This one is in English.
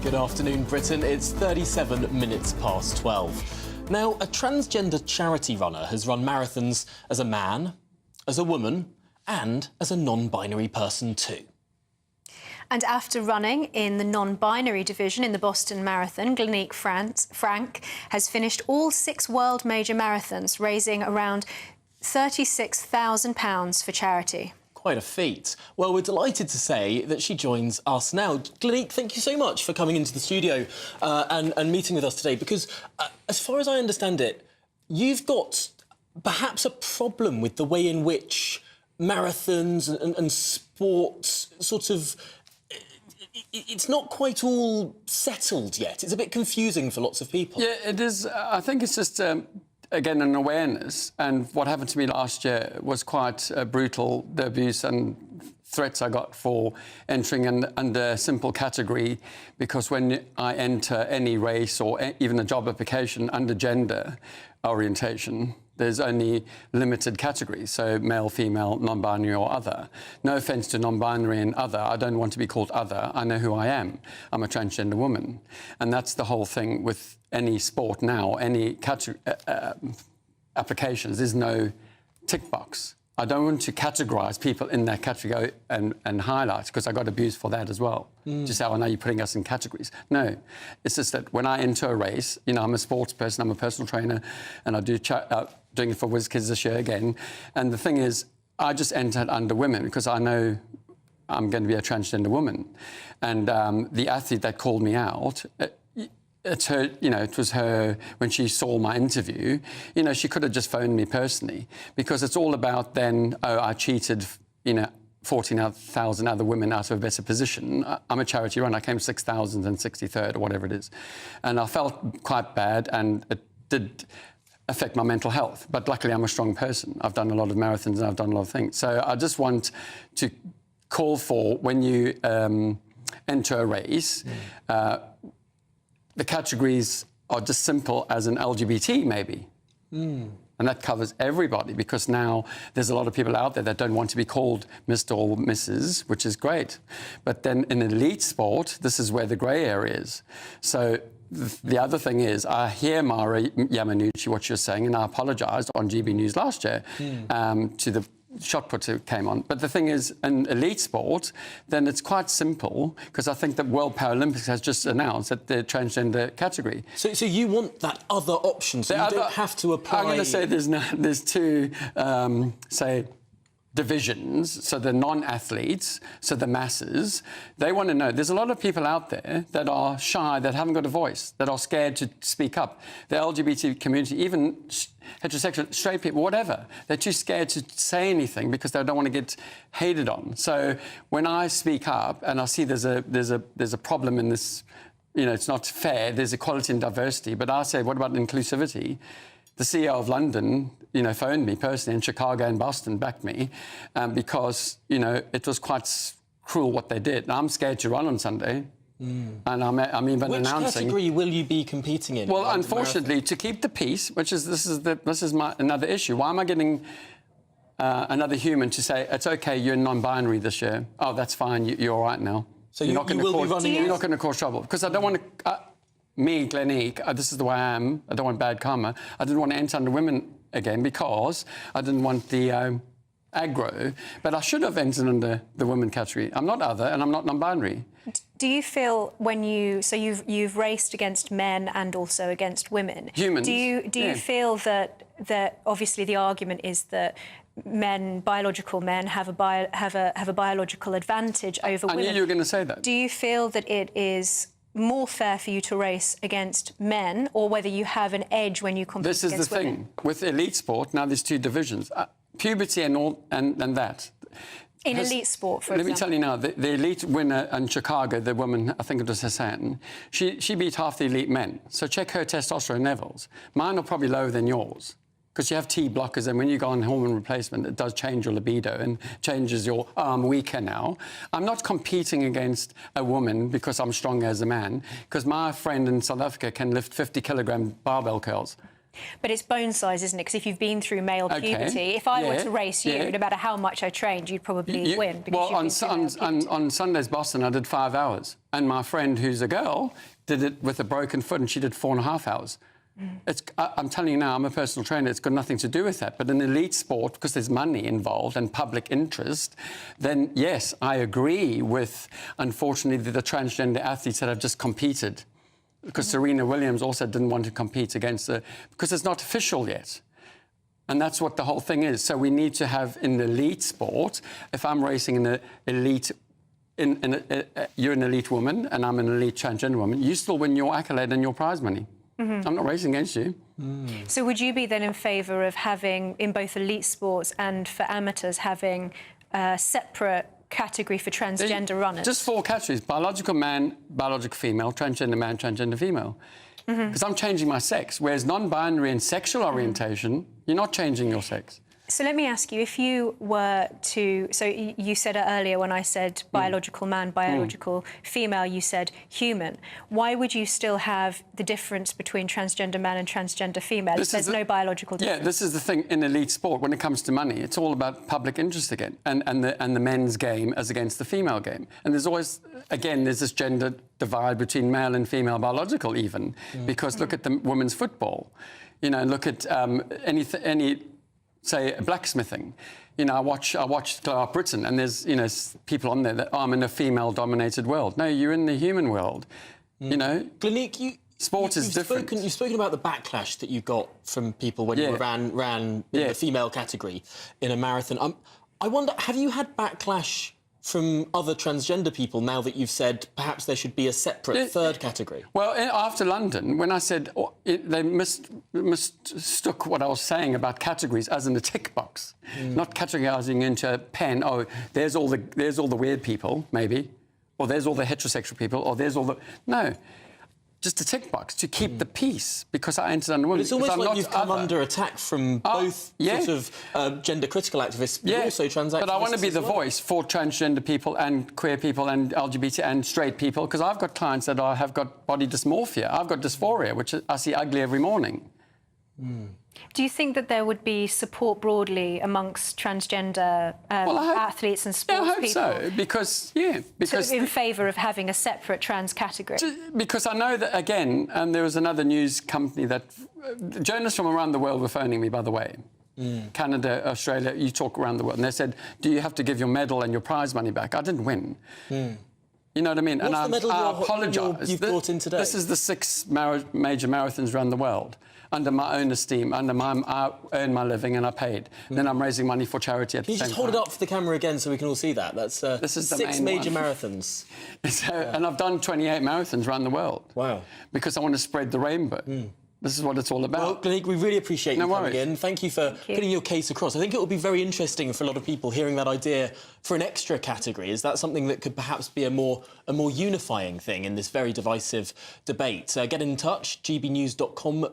Good afternoon, Britain. It's 37 minutes past 12. Now, a transgender charity runner has run marathons as a man, as a woman, and as a non-binary person too. And after running in the non-binary division in the Boston Marathon, Glenique Frank has finished all 6 world major marathons, raising around £36,000 for charity. Quite a feat. Well, we're delighted to say that she joins us now. Glenique, thank you so much for coming into the studio and meeting with us today, because as far as I understand it, you've got perhaps a problem with the way in which marathons and sports sort of... It's not quite all settled yet. It's a bit confusing for lots of people. Yeah, it is. I think it's just... again, an awareness, and what happened to me last year was quite brutal, the abuse and threats I got for entering under a simple category, because when I enter any race or even a job application under gender orientation, there's only limited categories, so male, female, non-binary or other. No offence to non-binary and other, I don't want to be called other, I know who I am. I'm a transgender woman. And that's the whole thing with any sport now, any applications, there's no tick box. I don't want to categorise people in that category and highlight, because I got abused for that as well. Just say, oh, no, you're putting us in categories. No, it's just that when I enter a race, you know, I'm a sports person, I'm a personal trainer, and I do doing it for WizKids this year again. And the thing is, I just entered under women because I know I'm going to be a transgender woman. And the athlete that called me out, it's her, you know, it was her, when she saw my interview, you know, she could have just phoned me personally, because it's all about then, oh, I cheated, you know, 14,000 other women out of a better position. I'm a charity run, I came 6,063rd or whatever it is. And I felt quite bad, and it did affect my mental health. But luckily, I'm a strong person. I've done a lot of marathons and I've done a lot of things. So I just want to call for, when you enter a race, the categories are just simple as an LGBT, maybe. And that covers everybody, because now there's a lot of people out there that don't want to be called Mr. or Mrs., which is great. But then in elite sport, this is where the grey area is. So the other thing is, I hear Mara Yamanouchi, what you're saying, and I apologised on GB News last year to the shot put who came on. But the thing is, in elite sport, then it's quite simple, because I think the World Paralympics has just announced that the transgender category. So you want that other option, so you don't have to apply... I'm going to say there's two, say, divisions, so the non-athletes, so the masses, they want to know. There's a lot of people out there that are shy, that haven't got a voice, that are scared to speak up. The LGBT community, even heterosexual, straight people, whatever, they're too scared to say anything because they don't want to get hated on. So when I speak up and I see there's a problem in this, you know, it's not fair, there's equality and diversity, but I say, what about inclusivity? The CEO of London, you know, phoned me personally, and Chicago and Boston backed me, because, you know, it was quite cruel what they did. Now, I'm scared to run on Sunday, and I'm even announcing... Which category will you be competing in? Well, unfortunately, to keep the peace, which is this is another issue. Why am I getting another human to say it's okay, you're non-binary this year? Oh, that's fine, you're all right now. So you're not going to cause trouble, because I don't want to. Me, Glenique, this is the way I am. I don't want bad karma. I didn't want to enter under women again because I didn't want the aggro. But I should have entered under the women category. I'm not other, and I'm not non-binary. Do you feel when you've raced against men and also against women? Humans. Do you feel that obviously the argument is that biological men have a biological advantage over women? I knew you were going to say that. Do you feel that it is more fair for you to race against men, or whether you have an edge when you compete against women? This is the thing. With elite sport, now there's 2 divisions. Puberty and all, and that. In elite sport, for example. Let me tell you now, the elite winner in Chicago, the woman, I think it was Hassan, she beat half the elite men. So check her testosterone levels. Mine are probably lower than yours, because you have T blockers, and when you go on hormone replacement, it does change your libido and changes your, I'm weaker now. I'm not competing against a woman because I'm stronger as a man, because my friend in South Africa can lift 50-kilogram barbell curls. But it's bone size, isn't it? Because if you've been through male puberty, if I were to race you, no matter how much I trained, you'd probably win. Because well, on Sunday's Boston, I did 5 hours. And my friend, who's a girl, did it with a broken foot, and she did 4.5 hours. I'm telling you now, I'm a personal trainer, it's got nothing to do with that. But in elite sport, because there's money involved and public interest, then yes, I agree with, unfortunately, the transgender athletes that have just competed. Because Serena Williams also didn't want to compete against the... because it's not official yet. And that's what the whole thing is. So we need to have in the elite sport, if I'm racing in the elite... you're an elite woman and I'm an elite transgender woman, you still win your accolade and your prize money. I'm not racing against you. So would you be then in favour of having, in both elite sports and for amateurs, having a separate category for transgender runners? Just 4 categories: biological man, biological female, transgender man, transgender female. Because I'm changing my sex, whereas non-binary and sexual orientation, you're not changing your sex. So let me ask you, if you were to... So you said it earlier when I said biological man, biological female, you said human. Why would you still have the difference between transgender man and transgender female if there's no biological difference? Yeah, this is the thing in elite sport. When it comes to money, it's all about public interest again, and the men's game as against the female game. And there's always, again, there's this gender divide between male and female biological even, because look at the women's football. You know, look at any say, blacksmithing. You know, I watch Clark Britain, and there's, you know, people on there that, oh, I'm in a female-dominated world. No, you're in the human world, you know? Glenique, sport is different. You've spoken about the backlash that you got from people when you ran in the female category in a marathon. I wonder, have you had backlash from other transgender people now that you've said perhaps there should be a separate third category? Well, after London, when I said they mistook what I was saying about categories as in a tick box, not categorising into a pen. Oh, there's all the weird people, maybe, or there's all the heterosexual people, or there's all the... No. Just a tick box to keep the peace, because I entered under women. It's almost like you've come under attack from both sort of gender-critical activists, but also trans activists. But I want to be the voice for transgender people and queer people and LGBT and straight people, because I've got clients that have got body dysmorphia. I've got dysphoria, which I see ugly every morning. Do you think that there would be support broadly amongst transgender athletes and sports people? I hope so, because in favour of having a separate trans category? Because I know that, again, there was another news company that... journalists from around the world were phoning me, by the way. Canada, Australia, you talk around the world. And they said, do you have to give your medal and your prize money back? I didn't win. You know what I mean? What's the medal I apologise. You've brought in today? This is the 6 major marathons around the world. Under my own esteem, I earn my living and I paid. Then I'm raising money for charity at the same time. Can you just hold it up for the camera again so we can all see that? That's this is the 6 major marathons. And I've done 28 marathons around the world. Wow. Because I want to spread the rainbow. This is what it's all about. Well, Glenique, we really appreciate you coming in. Thank you for putting your case across. I think it will be very interesting for a lot of people hearing that idea for an extra category. Is that something that could perhaps be a more unifying thing in this very divisive debate? Get in touch, gbnews.com/